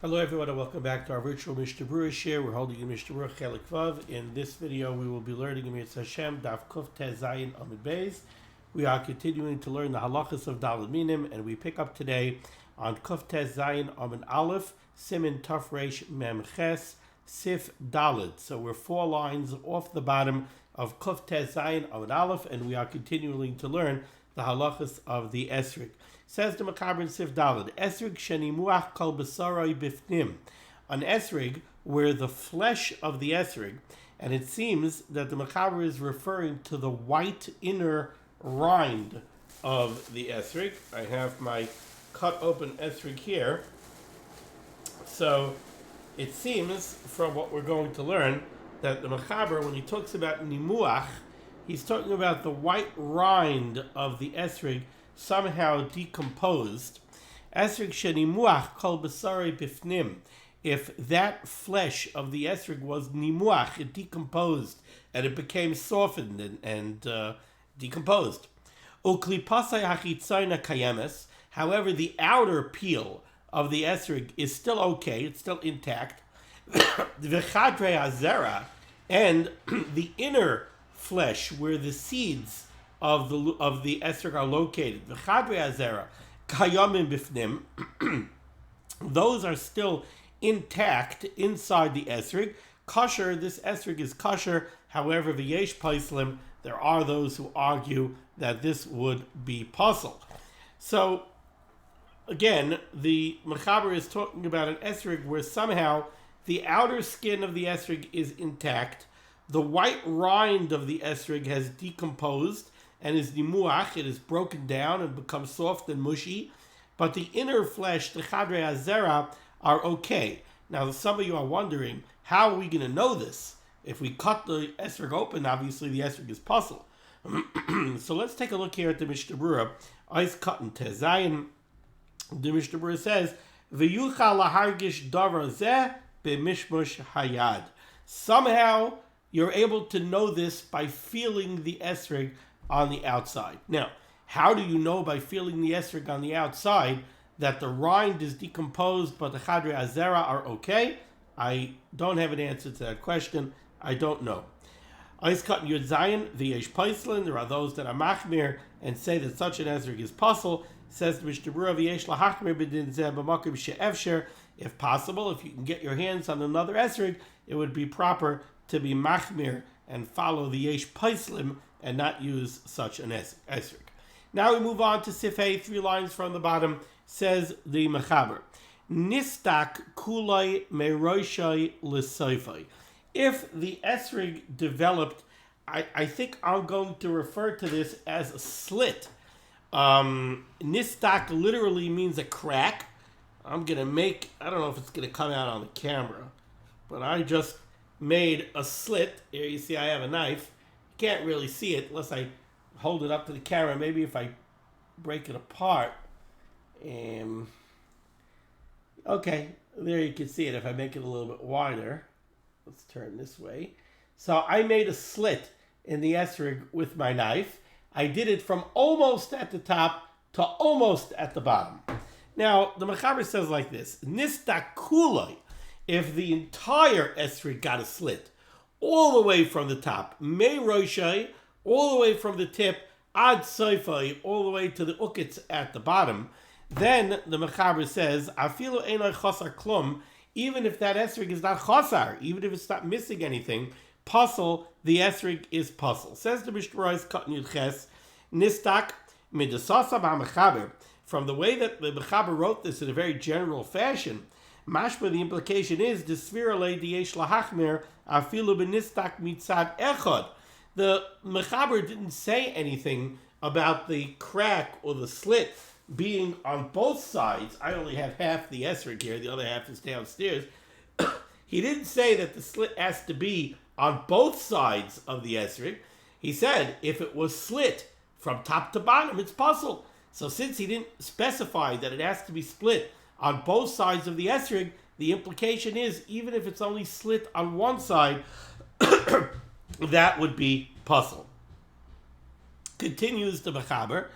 Hello everyone and welcome back to our virtual Mishnah Berurah share. We're holding in Mishnah Berurah Chelik Vav. In this video we will be learning in Mitzvah Hashem Daf Kuf Tez Zayin Amud Beis. We are continuing to learn the halachos of Daled Minim, and we pick up today on Kuf Tez Zayin Amud Aleph Siman Taf Reish Mem Ches Sif Daled. So we're 4 lines off the bottom of Kuf Tez Zayin Amud Aleph, and we are continuing to learn the halachos of the Esrog. Says the Mechaber in Sif Daled, Esrog shenimuach kol b'sarai bifnim. An Esrog where the flesh of the Esrog, and it seems that the Mechaber is referring to the white inner rind of the Esrog. I have my cut open Esrog here. So it seems from what we're going to learn that the Mechaber, when he talks about nimuach, he's talking about the white rind of the Esrog somehow decomposed. Esrog shenimuach kol b'sarei bifnim. If that flesh of the esrog was nimuach, it decomposed and it became softened and decomposed. Uklipasai hachitzayna kayemes. However, the outer peel of the esrog is still okay; it's still intact. V'chadrei hazera, and the inner flesh where the seeds of the esrog are located. The chadrei hazera kayamim bifnim. Those are still intact inside the esrog. Kosher. This esrog is kosher. However, v'yesh paislim. There are those who argue that this would be puzzle. So, again, the Mechaber is talking about an esrog where somehow the outer skin of the esrog is intact. The white rind of the esrog has decomposed and is nimuach, it is broken down and becomes soft and mushy, but the inner flesh, the chadrei hazera, are okay. Now, some of you are wondering, how are we going to know this? If we cut the esrog open, obviously the esrog is puzzle. So let's take a look here at the Mishnah Berurah. Eis katan tezayin. The Mishnah Berurah says, "V'yuchal lahargish davar zeh b'mishmush hayad." Somehow you're able to know this by feeling the esrog on the outside. Now, how do you know by feeling the esrog on the outside that the rind is decomposed but the chadrei hazera are okay? I don't have an answer to that question. I don't know. Eis katan yud zayin v'yesh paislin. There are those that are machmir and say that such an esrog is puzzle. Says the Mishnah Berurah v'yesh lahachmir b'din zeh b'makom she'efsher. If possible, if you can get your hands on another esrog, it would be proper to be machmir and follow the yesh paislim and not use such an esrog. Now we move on to Sifei, 3 lines from the bottom. Says the Mechaber, Nistak kulai meroshai l'soifai. If the esrog developed, I think I'm going to refer to this as a slit. Nistak literally means a crack. I'm going to make, I don't know if it's going to come out on the camera, but I just made a slit. Here you see I have a knife. You can't really see it unless I hold it up to the camera. Maybe if I break it apart. Okay, there you can see it if I make it a little bit wider. Let's turn this way. So I made a slit in the esrog with my knife. I did it from almost at the top to almost at the bottom. Now, the Mechaber says like this, Nistakuloi, if the entire esrog got a slit, all the way from the top, Mei Roshai, all the way from the tip, Ad Soifai, all the way to the ukitz at the bottom, then the Mechaber says, Afilu Einai Chosar Klum, even if that esrog is not chosar, even if it's not missing anything, puzzle, the esrog is puzzle. Says the Mishnah Berurah Katan Yud Ches, Nistak Midasasa B'Mechaber. From the way that the Mechaber wrote this in a very general fashion, mashma, the implication is the sfira le diyesh lahachmer afilu benistak mitzad echad. The Mechaber didn't say anything about the crack or the slit being on both sides. I only have half the esrog here; the other half is downstairs. He didn't say that the slit has to be on both sides of the esrog. He said if it was slit from top to bottom, it's puzzle. So since he didn't specify that it has to be split on both sides of the esrog, the implication is even if it's only slit on one side, that would be puzzle. Continues the Mechaber.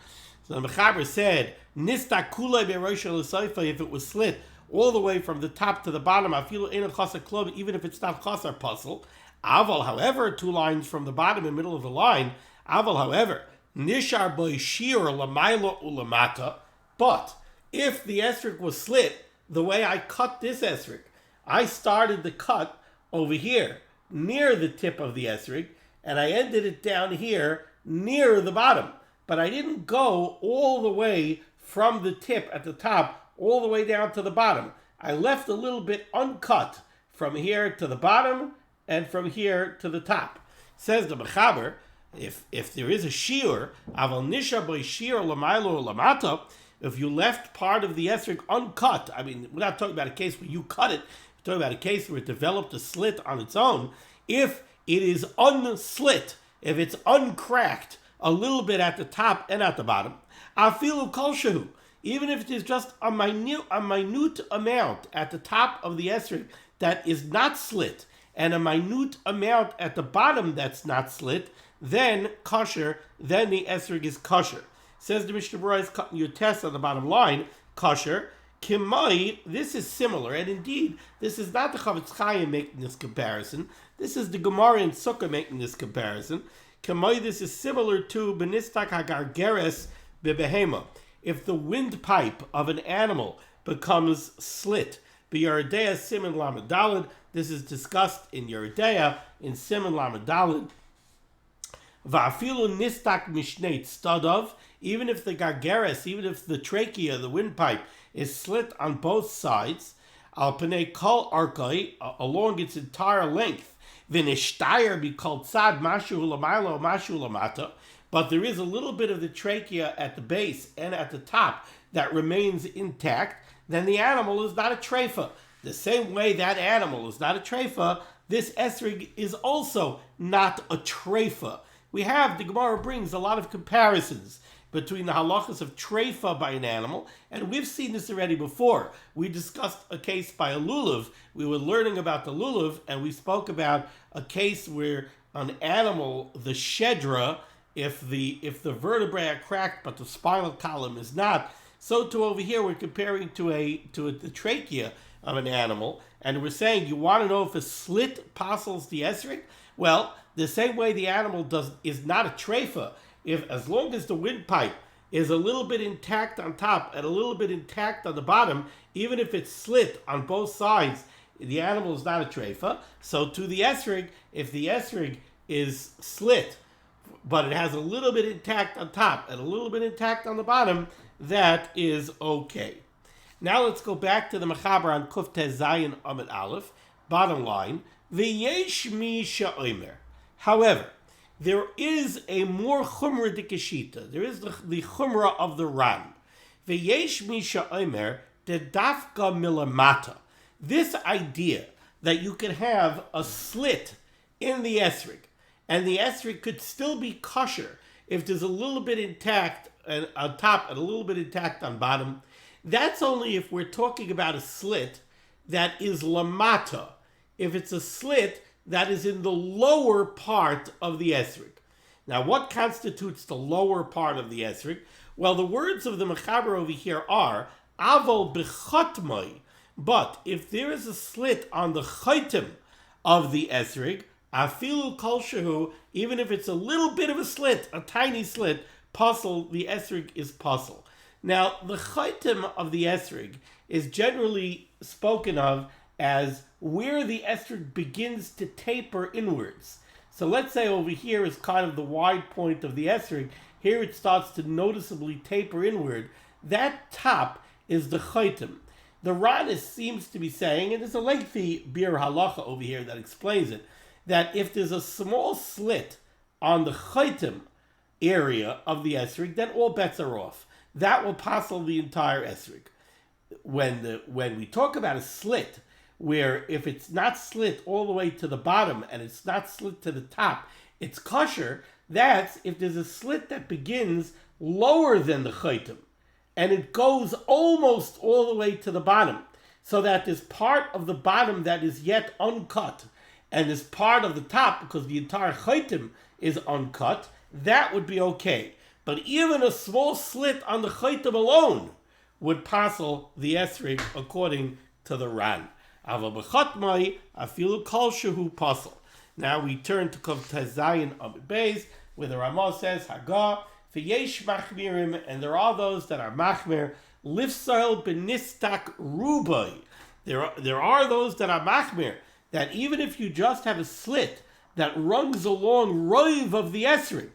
So the Mechaber said, Nista kulei beroshai l'soifai, if it was slit all the way from the top to the bottom, even if it's not chasar puzzle. Aval, however, 2 lines from the bottom and middle of the line, aval, however, nishar boy shir lamailo ulamata. But if the esrog was slit the way I cut this esrog, I started the cut over here near the tip of the esrog, and I ended it down here near the bottom. But I didn't go all the way from the tip at the top all the way down to the bottom. I left a little bit uncut from here to the bottom and from here to the top. Says the Mechaber, if there is a shiur, aval nisha by shiur lamailo lamata, if you left part of the esrog uncut, I mean, we're not talking about a case where you cut it, we're talking about a case where it developed a slit on its own. If it is unslit, if it's uncracked a little bit at the top and at the bottom, afilu kol shehu, even if it is just a minute amount at the top of the esrog that is not slit, and a minute amount at the bottom that's not slit, then kosher, then the esrog is kosher. Says the Mishnah Berurah is cutting your test on the bottom line, kosher. Kimai, this is similar, and indeed, this is not the Chavetz Chaim making this comparison. This is the Gemara in Sukkah making this comparison. Kimai, this is similar to benistak hagargeres bebehema. If the windpipe of an animal becomes slit, b'Yeridea Siman Lamed Daled, this is discussed in Yeridea in Siman Lamed Daled. Va'afilu nistak mishneit stadov, even if the gargeres, even if the trachea, the windpipe, is slit on both sides, al penei kol arkai, along its entire length, v'nishtayer be called tzad mashu lamaylo mashu lamata, but there is a little bit of the trachea at the base and at the top that remains intact, then the animal is not a treifa. The same way that animal is not a treifa, this esrog is also not a treifa. We have, the Gemara brings a lot of comparisons between the halachos of treifa by an animal, and we've seen this already before. We discussed a case by a lulav. We were learning about the lulav, and we spoke about a case where an animal, the shedra, if the vertebrae are cracked but the spinal column is not, so too over here we're comparing to the trachea of an animal, and we're saying you want to know if a slit passels the esrog? Well, the same way the animal is not a treifa. If as long as the windpipe is a little bit intact on top and a little bit intact on the bottom, even if it's slit on both sides, the animal is not a treifa. So to the esrog, if the esrog is slit, but it has a little bit intact on top and a little bit intact on the bottom, that is okay. Now let's go back to the Mechaber on Kuf Tez Zayin Amid Aleph. Bottom line, v'yesh mi sha'omer. However, there is a more chumra dikashita. There is the chumra of the Ran. V'yesh mi sha'omer de dafka milamata. This idea that you could have a slit in the esrog, and the esrog could still be kosher if there's a little bit intact on top and a little bit intact on bottom. That's only if we're talking about a slit that is lamata. If it's a slit that is in the lower part of the esrog. Now, what constitutes the lower part of the esrog? Well, the words of the Mechaber over here are avol b'chotmai. But if there is a slit on the chaitim of the esrog, afilu kol shehu, even if it's a little bit of a slit, a tiny slit, puzzle, the esrog is puzzle. Now, the chaitim of the esrog is generally spoken of as where the esrog begins to taper inwards. So let's say over here is kind of the wide point of the esrog. Here it starts to noticeably taper inward. That top is the chaitim. The Ran seems to be saying, and there's a lengthy bir halacha over here that explains it, that if there's a small slit on the chaitim area of the esrog, then all bets are off. That will passel the entire esrog. When we talk about a slit, where if it's not slit all the way to the bottom and it's not slit to the top, it's kosher. That's if there's a slit that begins lower than the chaitim and it goes almost all the way to the bottom, so that there's part of the bottom that is yet uncut and there's part of the top because the entire chaitim is uncut. That would be okay. But even a small slit on the chaitim alone would passel the esrig according to the Ran. Aval b'chatmai afilu kol shehu pasel. Now we turn to Kov Tezayin Amud Beis, where the Ramah says Haga v'yesh machmirim, and there are those that are machmir lifsail benistak rubai. There are those that are machmir that even if you just have a slit that runs along roiv of the esrig,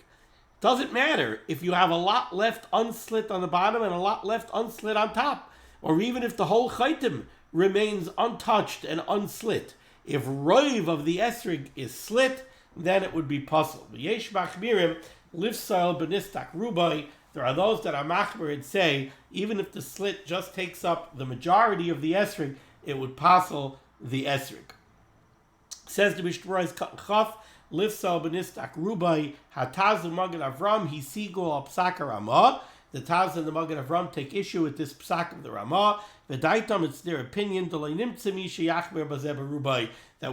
doesn't matter if you have a lot left unslit on the bottom and a lot left unslit on top, or even if the whole chaitim remains untouched and unslit. If roiv of the esrig is slit, then it would be puzzle. Yesh machmirim lifsail benistak rubai. There are those that are machmir and say even if the slit just takes up the majority of the esrig, it would puzzle the esrig. Says the Mishnah Berurah Chaf lifsail benistak rubai hataz u'magen Avram hisigol al psak Ramah. The Taz and the Magen Avram take issue with this psak of the Ramah. V'daitam, it's their opinion that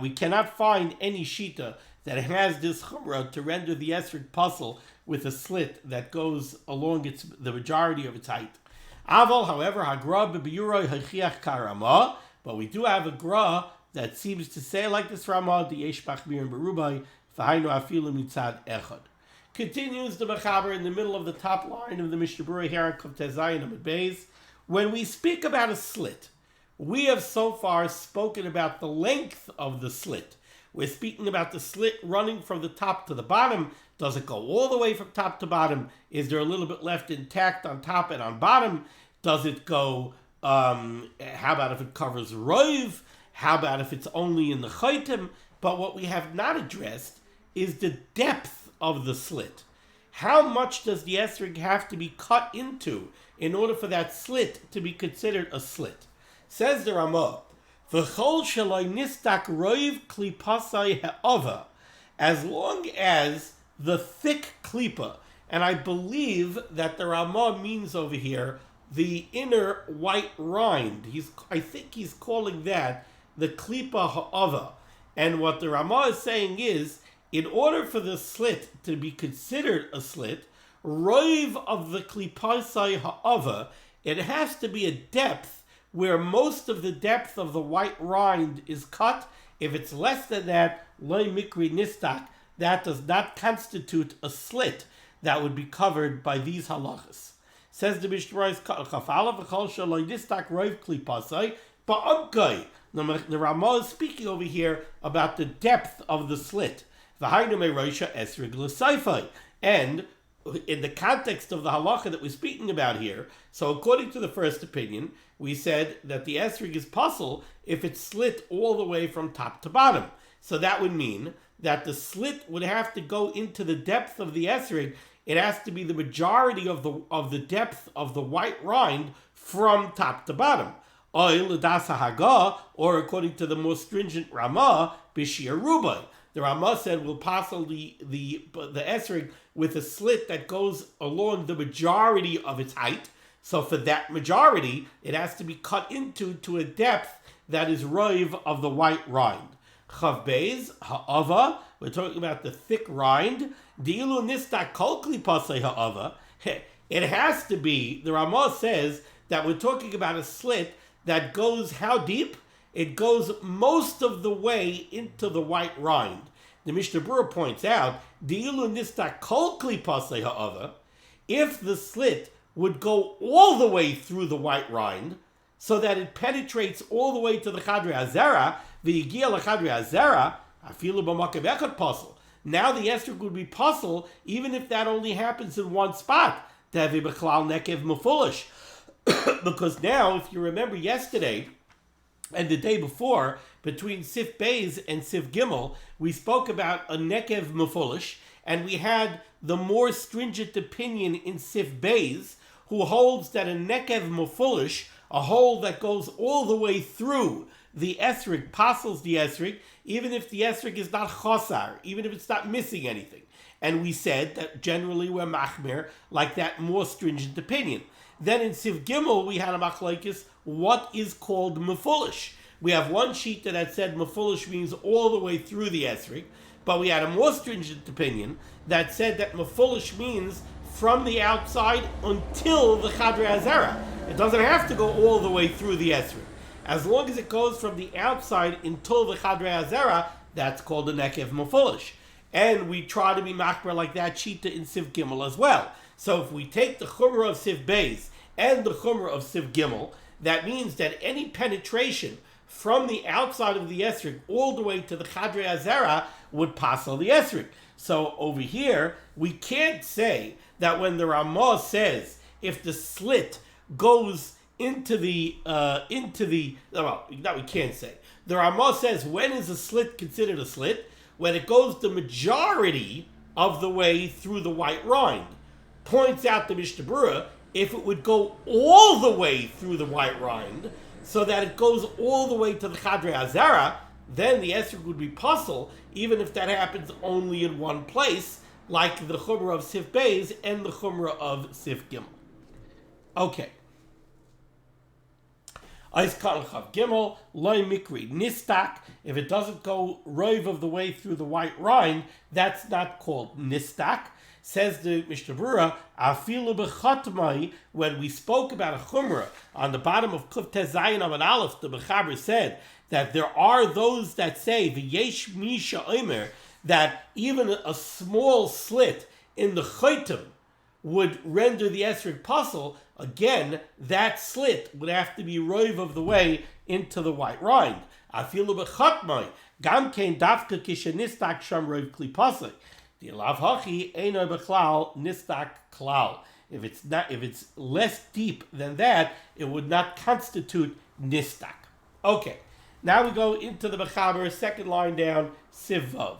we cannot find any shita that has this chumrah to render the esrig puzzle with a slit that goes along the majority of its height. Aval, however, hagra b'Berurah hachiach karama, but we do have a gra that seems to say like this Ramah, the yesh machmirim berubai v'hainu afilu mitzad echad. Continues the Mechaber in the middle of the top line of the Mishnah Berurah here on Kov Tezayin Amud Beis. When we speak about a slit, we have so far spoken about the length of the slit. We're speaking about the slit running from the top to the bottom. Does it go all the way from top to bottom? Is there a little bit left intact on top and on bottom? Does it go, how about if it covers roiv? How about if it's only in the chaitim? But what we have not addressed is the depth of the slit. How much does the esrig have to be cut into in order for that slit to be considered a slit? Says the Ramah, V'chol shaloi nistak roiv klipasai ha'ava, as long as the thick klipa, and I believe that the Ramah means over here the inner white rind. I think he's calling that the klipa ha'ava. And what the Ramah is saying is, in order for the slit to be considered a slit, roiv of the klipasai ha'ava, it has to be a depth where most of the depth of the white rind is cut. If it's less than that, loy mikri nistak, that does not constitute a slit that would be covered by these halachos. Says the Mishnah Berurah Chafala v'chol shaloi nistak roiv klipasai ba'amkai. The Ramah is speaking over here about the depth of the slit. And in the context of the halacha that we're speaking about here, so according to the first opinion, we said that the esrig is puzzle if it's slit all the way from top to bottom. So that would mean that the slit would have to go into the depth of the esrig. It has to be the majority of the depth of the white rind from top to bottom. Or according to the more stringent Ramah, b'shir rubai. The Ramah said we'll passel the esrig with a slit that goes along the majority of its height. So for that majority, it has to be cut into to a depth that is roiv of the white rind. Chav beis ha'ava, we're talking about the thick rind. Di'ilu nistak kol klipasei ha'ava. It has to be, the Ramah says that we're talking about a slit that goes how deep? It goes most of the way into the white rind. The Mishnah Berurah points out, Di'ilu nistak kol klipasei ha'ava, if the slit would go all the way through the white rind, so that it penetrates all the way to the Chadrei Hazara, v'yigia l'Chadrei Hazara, afilu b'makav echad pasel. Now the esrog would be pasel, even if that only happens in one spot. Devi b'chlal nekev mefulish. Because now, if you remember yesterday, and the day before, between Sif Beis and Sif Gimel, we spoke about a nekev mefulish, and we had the more stringent opinion in Sif Beis, who holds that a nekev mefulish, a hole that goes all the way through the esrog, pasels the esrog, even if the esrog is not chosar, even if it's not missing anything. And we said that generally we're machmir, like that more stringent opinion. Then in Siv Gimel, we had a machlokes, what is called mefulish. We have one sheet that said mefulish means all the way through the esrog, but we had a more stringent opinion that said that mefulish means from the outside until the Chadrei Hazara. It doesn't have to go all the way through the Esrog. As long as it goes from the outside until the Chadrei Azera, that's called a Nekev Mefulish. And we try to be makbar like that Shita in Siv Gimel as well. So if we take the Chumrah of Siv Beis and the Chumrah of Siv Gimel, that means that any penetration from the outside of the Esrog all the way to the Chadrei Azera would passel the Esrog. So over here, we can't say that when the Ramah says if the slit goes into the, well, that we can't say. The Ramah says when is a slit considered a slit? When it goes the majority of the way through the white rind. Points out the Mishnah Berurah, if it would go all the way through the white rind, so that it goes all the way to the Chadrei Azera, then the Esrog would be puzzle, even if that happens only in one place, like the Chumrah of Sif Beis and the Chumrah of Sif Gimel. Okay. Ais Katan Chav Gimel, Loi Mikri Nistak. If it doesn't go roiv of the way through the white rind, that's not called Nistak. Says the Mishnah Berurah, Afilu b'chatmai, when we spoke about a chumrah on the bottom of Kuf Tezayin Amud Aleph, the Mechaber said that there are those that say v'yesh misha omer that even a small slit in the chaytim would render the esrog puzzle. Again, that slit would have to be roiv of the way into the white rind. Afilu b'chatmai gam kein davka kishenistak sham roiv kli pasuk. The lav hachi eino bechlal nistak klal. If it's less deep than that, it would not constitute nistak. Okay, now we go into the Mechaber, second line down, Sivav.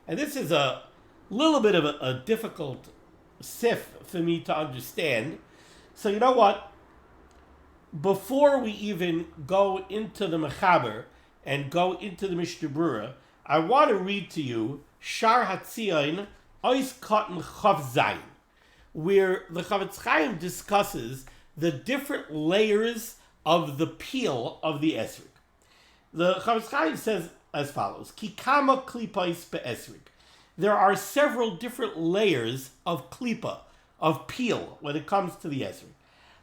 And this is a little bit of a difficult sif for me to understand. So you know what? Before we even go into the Mechaber and go into the Mishnah Berurah, I want to read to you Shar Hatzion Ois Katan Chav Zayin, where the Chavetz Chaim discusses the different layers of the peel of the esrog. The Chavetz Chaim says as follows: Kikama klipais be'esrog. There are several different layers of klipa, of peel, when it comes to the esrog.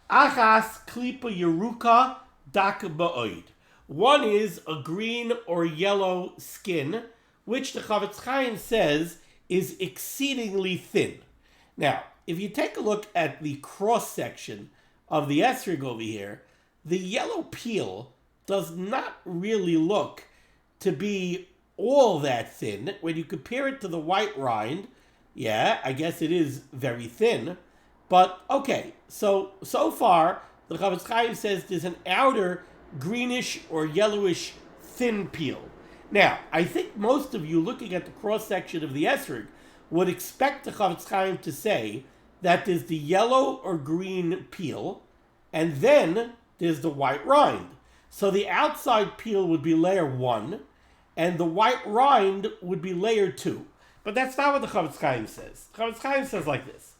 Achas klipa yeruka dak ba'oid. One is a green or yellow skin, which the Chavetz Chaim says is exceedingly thin. Now, if you take a look at the cross-section of the esrog over here, the yellow peel does not really look to be all that thin. When you compare it to the white rind, yeah, I guess it is very thin. But, okay, so far, the Chavetz Chaim says there's an outer greenish or yellowish thin peel. Now, I think most of you looking at the cross-section of the esrog would expect the Chavetz Chaim to say that there's the yellow or green peel, and then there's the white rind. So the outside peel would be layer 1, and the white rind would be layer 2. But that's not what the Chavetz Chaim says. The Chavetz Chaim says like this: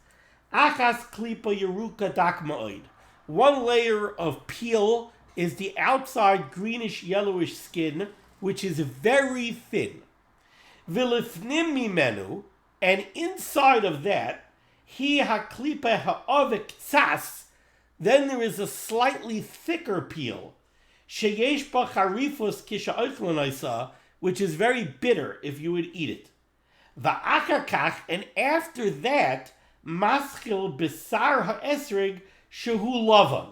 Achas klipa yeruka dak ma'oid. One layer of peel is the outside greenish yellowish skin, which is very thin. V'lifnim mimenu, and inside of that, hi haklipa ha'avik tzas, then there is a slightly thicker peel, sheyesh ba charifus kisha oichlon, which is very bitter if you would eat it. Va'achar kach, and after that, maschil besar ha'esrog shehu lavan.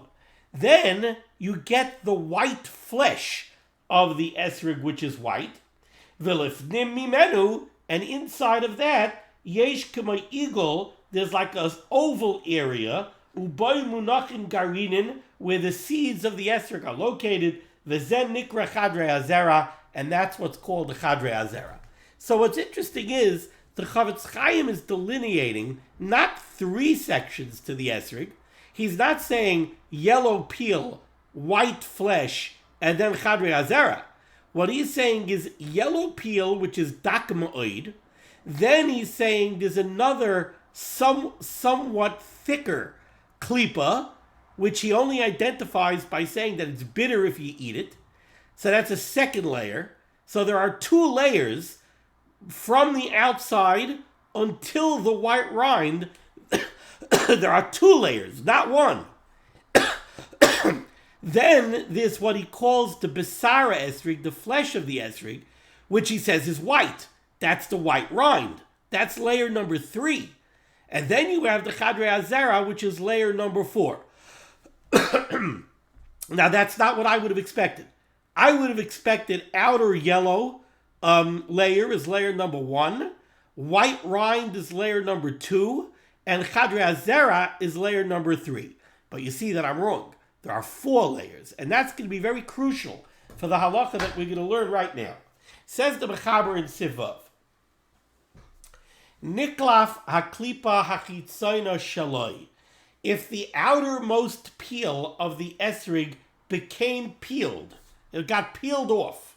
Then you get the white flesh of the esrog, which is white. V'lifnim mimenu, and inside of that, yesh k'may igel, there's like an oval area, uboy munachin garinin, where the seeds of the esrog are located, v'zen nikra chadrei azera, and that's what's called the chadrei azera. So what's interesting is, the Chavetz Chaim is delineating not 3 sections to the esrog. He's not saying yellow peel, white flesh, and then chadrei azera. What he's saying is yellow peel, which is dak ma'oid. Then he's saying there's another somewhat thicker klipa, which he only identifies by saying that it's bitter if you eat it. So that's a second layer. So there are 2 layers from the outside until the white rind. There are 2 layers, not 1. Then there's what he calls the Besara Esrog, the flesh of the Esrog, which he says is white. That's the white rind. That's layer number 3. And then you have the Chadrei Azara, which is layer number 4. Now, that's not what I would have expected. I would have expected outer yellow layer is layer number 1, white rind is layer number 2, and Chadrei Azara is layer number 3. But you see that I'm wrong. There are 4 layers, and that's going to be very crucial for the halacha that we're going to learn right now. Says the Mechaber in Sivav, Niklaf haklipa hachitzayna shaloi. If the outermost peel of the esrog became peeled, it got peeled off,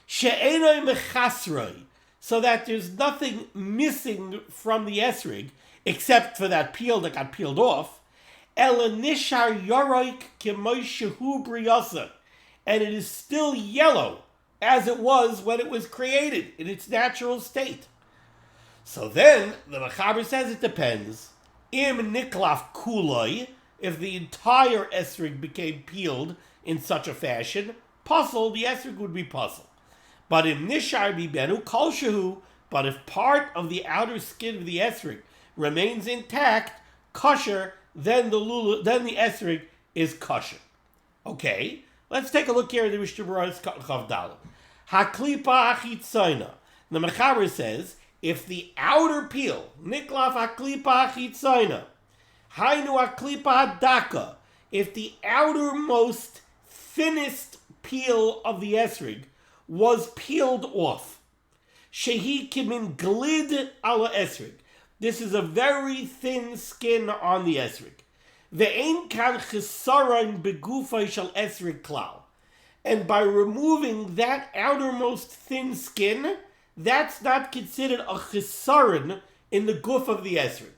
she'enoi mechasroi, so that there's nothing missing from the esrog except for that peel that got peeled off, ela nishar yoroik k'moi shehu briyasa, and it is still yellow as it was when it was created in its natural state. So then, the Mechaber says it depends. Im niklaf kuloi, if the entire esrog became peeled in such a fashion, puzzle, the esrog would be puzzle. But im nishar bibenu kol shehu, but if part of the outer skin of the esrog remains intact, kosher, then the esrog is kosher. Okay, let's take a look here at the Mishnah Berurah Chav Dalet. Haklipa achitzayna. The Mechaber says, if the outer peel, niklaf haklipa achitzayna, hainu haklipa hadaka, if the outermost, thinnest peel of the esrog was peeled off, shehi kimin glid ala esrog, this is a very thin skin on the esrog, ve'ein kan chisaron begufay shel esrog klal, and by removing that outermost thin skin, that's not considered a chisaron in the guf of the esrog.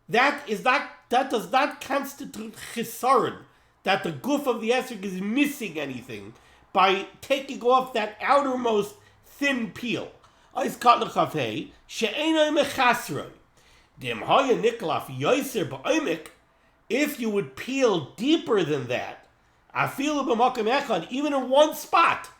That does not constitute chisaron, that the guf of the esrog is missing anything by taking off that outermost thin peel. If you would peel deeper than that, even in one spot,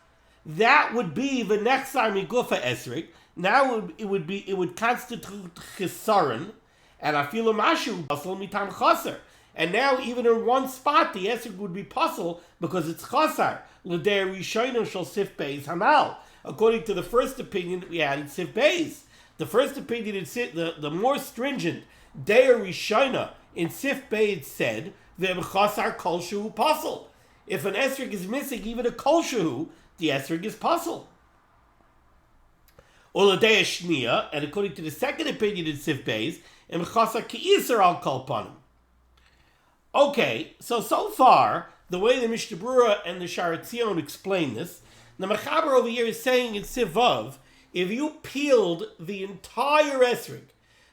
that would be the nechsar migufa esrog. Now it would constitute chisaron, and afilu mashu pasal mitam chaser. And now even in one spot, the esrog would be pasal because it's chasar. L'dei rishonim shel sif beis hamal. According to the first opinion that we had in sif beis, the first opinion in the more stringent dei rishona in sif beis said ve'em chasar kol shehu pasal. If an esrog is missing even a kol shehu, the esrog is puzzle. Oladei shnia, and according to the second opinion in Sif Beis, emchasa ki'iser al kolpanim. Okay, so far, the way the Mishnah Berurah and the Shara Tzion explain this, the Mechaber over here is saying in Sivav, if you peeled the entire esrog,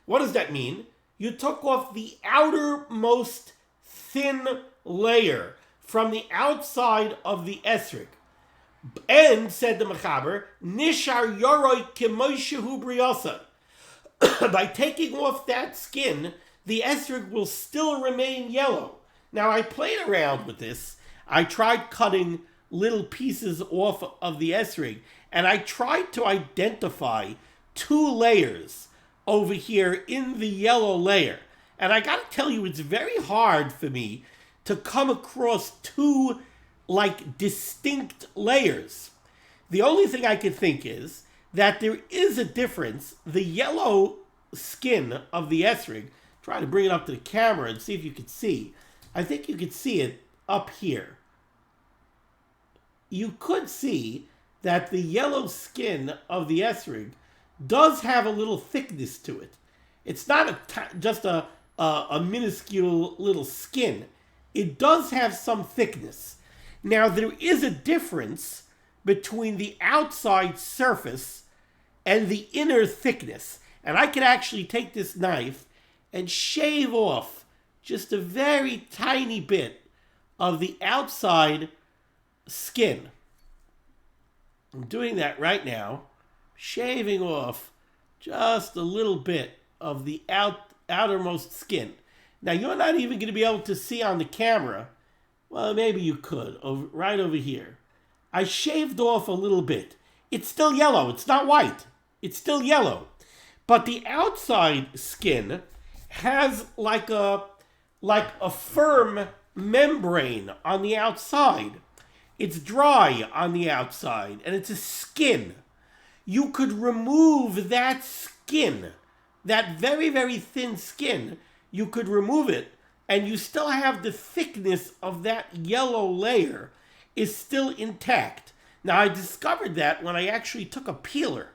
what does that mean? You took off the outermost thin layer from the outside of the esrog. And, said the Mechaber, nishar yoroi k'moi shehu briyasa. By taking off that skin, the esrog will still remain yellow. Now, I played around with this. I tried cutting little pieces off of the esrog, and I tried to identify 2 layers over here in the yellow layer. And I gotta tell you, it's very hard for me to come across 2 distinct layers. The only thing I can think is that there is a difference. The yellow skin of the esrog, try to bring it up to the camera and see if you can see. I think you could see it up here. You could see that the yellow skin of the esrog does have a little thickness to it. It's not just a minuscule little skin. It does have some thickness. Now, there is a difference between the outside surface and the inner thickness. And I can actually take this knife and shave off just a very tiny bit of the outside skin. I'm doing that right now, shaving off just a little bit of the outermost skin. Now, you're not even going to be able to see on the camera. Well, maybe you could. Right over here. I shaved off a little bit. It's still yellow. It's not white. It's still yellow. But the outside skin has like a firm membrane on the outside. It's dry on the outside, and it's a skin. You could remove that skin, that very, very thin skin. You could remove it, and you still have the thickness of that yellow layer is still intact. Now, I discovered that when I actually took a peeler,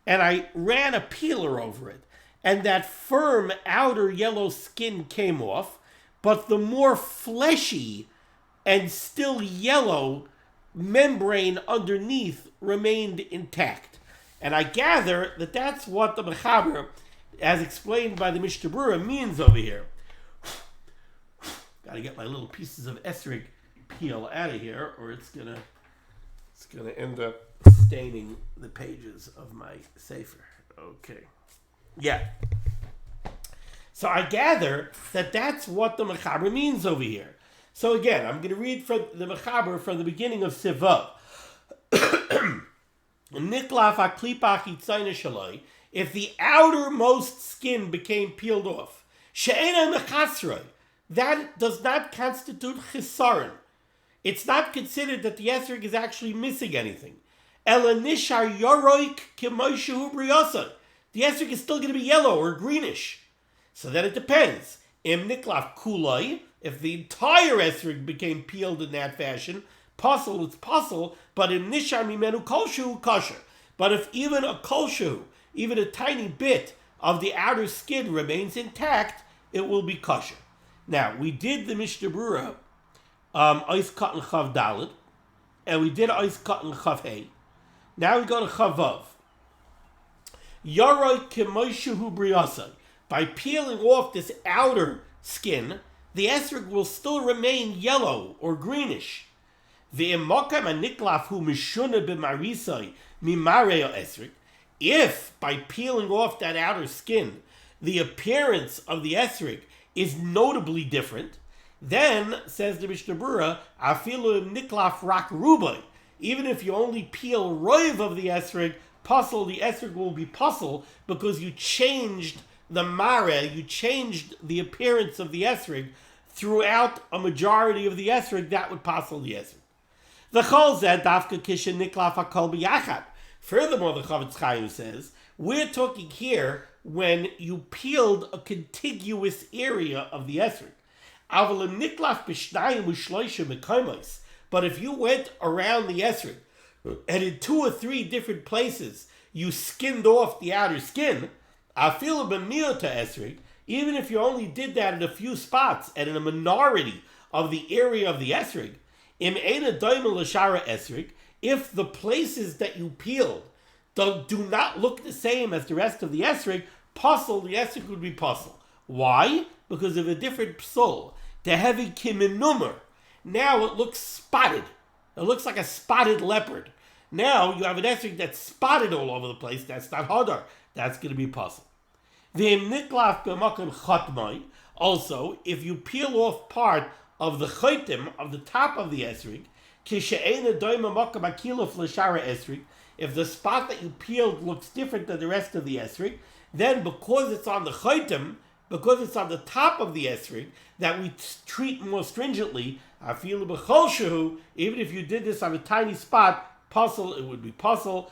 and I ran a peeler over it, and that firm outer yellow skin came off, but the more fleshy and still yellow membrane underneath remained intact. And I gather that that's what the Mechaber, as explained by the Mishnah Berurah, means over here. Got to get my little pieces of Esrog peel out of here, or it's gonna end up staining the pages of my sefer. Okay. Yeah. So I gather that that's what the Mechaber means over here. So again, I'm going to read from the Mechaber from the beginning of Sivav. If the outermost skin became peeled off, that does not constitute chisaron. It's not considered that the Esrog is actually missing anything. The Esrog is still going to be yellow or greenish. So then it depends. Im niklaf kulai, if the entire Esrog became peeled in that fashion, puzzle, it's puzzle, but im nishar mimenu kolshu kosher. But if even a kolshu, even a tiny bit of the outer skin remains intact, it will be kosher. Now, we did the Mishnah Berurah, Ois Katan Chav Dalet, and we did Ois Katan Chav Hey. Now we go to Chavav. Yaroi Kemoishuhu Briasa. By peeling off this outer skin, the Esrog will still remain yellow or greenish. If by peeling off that outer skin, the appearance of the Esrog is notably different, then, says the Mishnah Berurah, afilu niklaf rak rubai. Even if you only peel roiv of the Esrog, the Esrog will be puzzle because you changed the mare, you changed the appearance of the Esrog throughout a majority of the Esrog, that would puzzle the Esrog. The chol zeh dafka kishen niklaf hakol b'yachad. Furthermore, the Chavetz Chaim says, we're talking here when you peeled a contiguous area of the Esrog. But if you went around the Esrog and in 2 or 3 different places you skinned off the outer skin, even if you only did that in a few spots and in a minority of the area of the Esrog, if the places that you peeled do not look the same as the rest of the Esrog, the Esrog would be puzzle. Why? Because of a different psul. The heavy kiminumar. Now it looks spotted. It looks like a spotted leopard. Now you have an Esrog that's spotted all over the place. That's not hadar. That's going to be puzzle. Also, if you peel off part of the chaitim, of the top of the Esrog, if the spot that you peeled looks different than the rest of the Esrog, then because it's on the chaitim, because it's on the top of the Esrog, that we treat more stringently, even if you did this on a tiny spot, puzzle, it would be puzzle,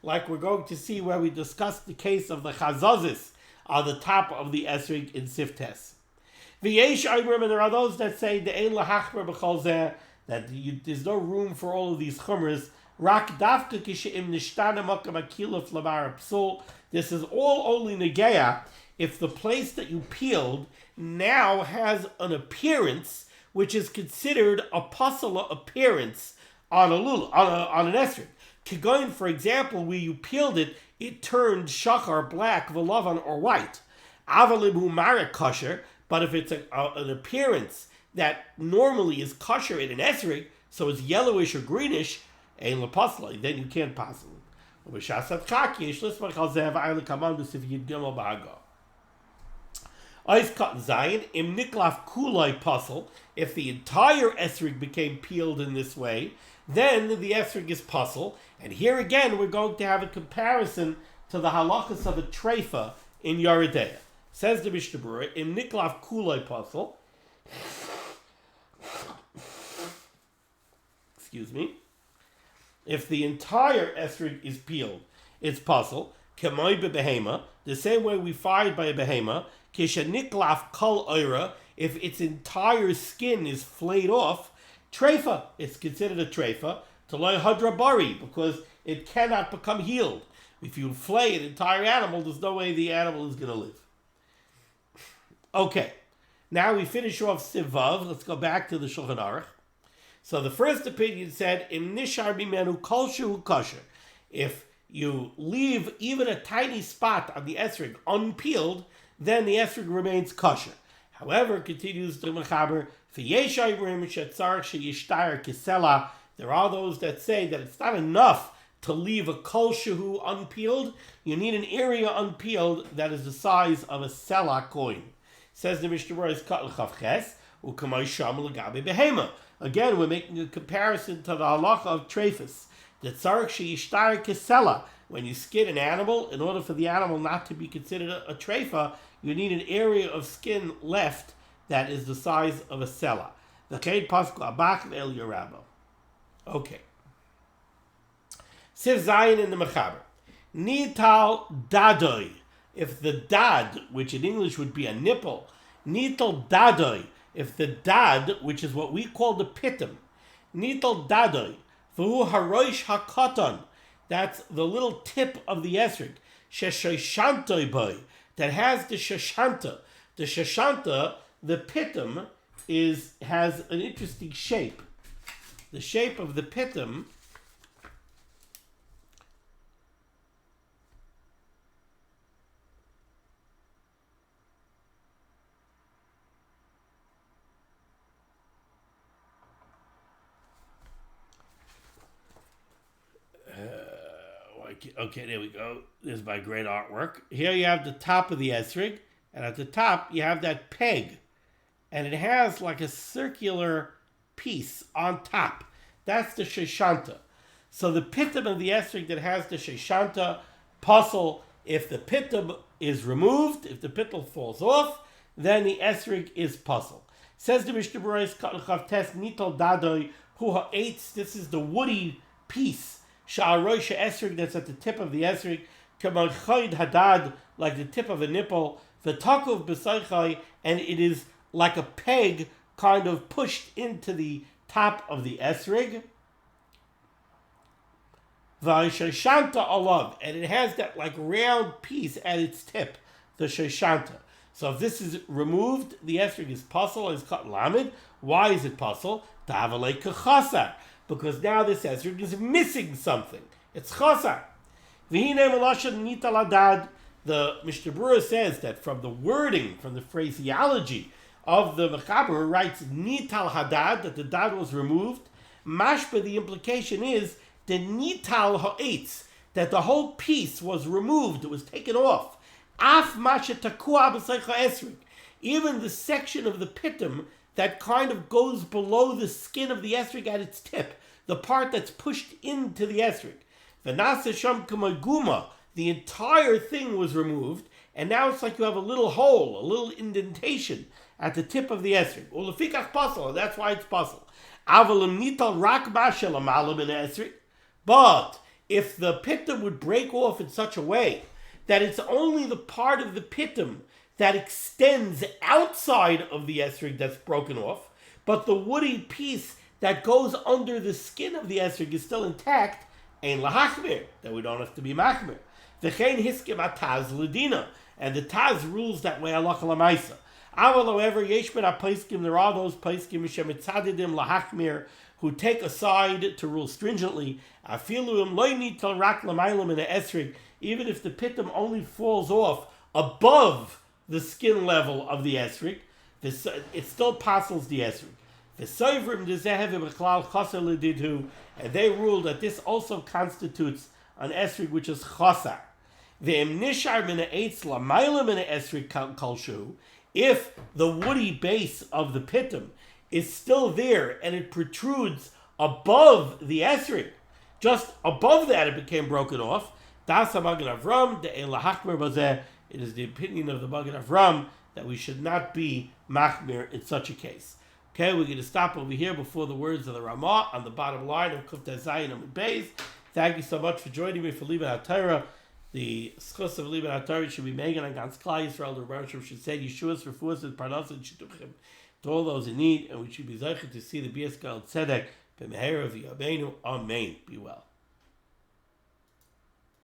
like we're going to see where we discuss the case of the chazazis on the top of the Esrog in Siftes. And there are those that say that there's no room for all of these chumras. This is all only negaya if the place that you peeled now has an appearance which is considered a pasala appearance on a lulav, on an Esrog. Kigoyin, for example, where you peeled it, it turned shachar, black, v'lavan, or white. Avalim marek kosher, but if it's an appearance that normally is kosher in an Esrog, so it's yellowish or greenish, then you can't possibly. Ice cut Zion, im niklaf kulai puzzle. If the entire esrog became peeled in this way, then the esrog is puzzle. And here again, we're going to have a comparison to the halachos of a treifa in Yeridea. Says the Mishnah Berurah, im niklaf kulai puzzle. Excuse me. If the entire esrog is peeled, it's puzzle. Kemoi behema, the same way we fired by a behema. Kishaniklaf kol oira, if its entire skin is flayed off, treifa, it's considered a treifa, taloi hadrabari, because it cannot become healed. If you flay an entire animal, there's no way the animal is going to live. Okay, now we finish off Sivav. Let's go back to the Shulchan Aruch. So the first opinion said, Im nishar mimenu kol shehu kosher. If you leave even a tiny spot on the esrog unpeeled, then the esrog remains kosher. However, continues the Mechaber, there are those that say that it's not enough to leave a kol shehu unpeeled. You need an area unpeeled that is the size of a selah coin. Says the Mishnah Berurah is kat l'chavches u'kamay sham l'gabe behema. Again, we're making a comparison to the halacha of treifas. The tzarich sheyishtar kesela. When you skin an animal, in order for the animal not to be considered a treifa, you need an area of skin left that is the size of a selah. The V'chein pasku abach el yorabo. Okay. Siv Zayin in the Mechaber. Nital dadoi. If the dad, which in English would be a nipple, nital dadoi. If the dad, which is what we call the pitum, nital dadoi, v'hu haroish hakatan, that's the little tip of the esrog, sheshashantoi boy, that has the shashanta. The shashanta, the pitum, has an interesting shape. The shape of the pitum okay, there we go. This is my great artwork. Here you have the top of the esrog, and at the top you have that peg, and it has like a circular piece on top. That's the sheshanta. So the pitum of the esrog that has the sheshanta, puzzle, if the pitum is removed, if the pitum falls off, then the esrog is puzzle. Says the Mishnah Berurah, nital dadoi hu ha'etz. This is the woody piece. Sha'aroisha esrog, that's at the tip of the esrog, kamar choyd hadad, like the tip of a nipple, v'takov b'saychai, and it is like a peg kind of pushed into the top of the esrog. V'shashanta alav, and it has that like round piece at its tip, the shashanta. So if this is removed, the esrog is puzzle, is cut limud. Why is it puzzle? Ta'avalei kachasar. Because now this esrog is missing something. It's chasar. The Mishnah Berurah says that from the wording, from the phraseology of the Mechaber, who writes nital hadad, that the dad was removed, mashba, the implication is the nital ha'etz, that the whole piece was removed, it was taken off. Af masha takua b'seicha esrog, even the section of the pitum that kind of goes below the skin of the esrog at its tip, the part that's pushed into the esrog. V'nasa sham kamaguma, the entire thing was removed, and now it's like you have a little hole, a little indentation at the tip of the esrog. Ulefikach pasal, that's why it's pasal. Avalim nital rak mashel amalim in esrog. But if the pitum would break off in such a way that it's only the part of the pitum that extends outside of the esrog that's broken off, but the woody piece that goes under the skin of the esrog is still intact, ein lahachmir, that we don't have to be machmir. V'chein hiskim ataz ledina, and the Taz rules that way halacha l'maisa. Aval, however, yesh ben ha-paiskim, there are those paiskim mishem etzadidim lahachmir, who take a side to rule stringently. Afilu im loy nital rak l'maylam in the esrog, even if the pitum only falls off above the skin level of the esrog, it still passels the esrog. And they rule that this also constitutes an esrog which is chasar. If the woody base of the pitum is still there and it protrudes above the Esrog, just above that it became broken off, Das HaMagen Avram, the Elahachmer Bazeh, it is the opinion of the Magen Avram that we should not be machmir in such a case. Okay, we're going to stop over here before the words of the Ramah on the bottom line of Kuf Zayin Amud Beis. Thank you so much for joining me for limud HaTorah. The schos of limud HaTorah should be megan on Gans Klal Yisrael. The Rebbe should say Yeshua's refuas and parnas and shidduchim to all those in need, and we should be zeicher to see the Bias Gal Tzedek b'meher of Yabeinu. Amen. Be well.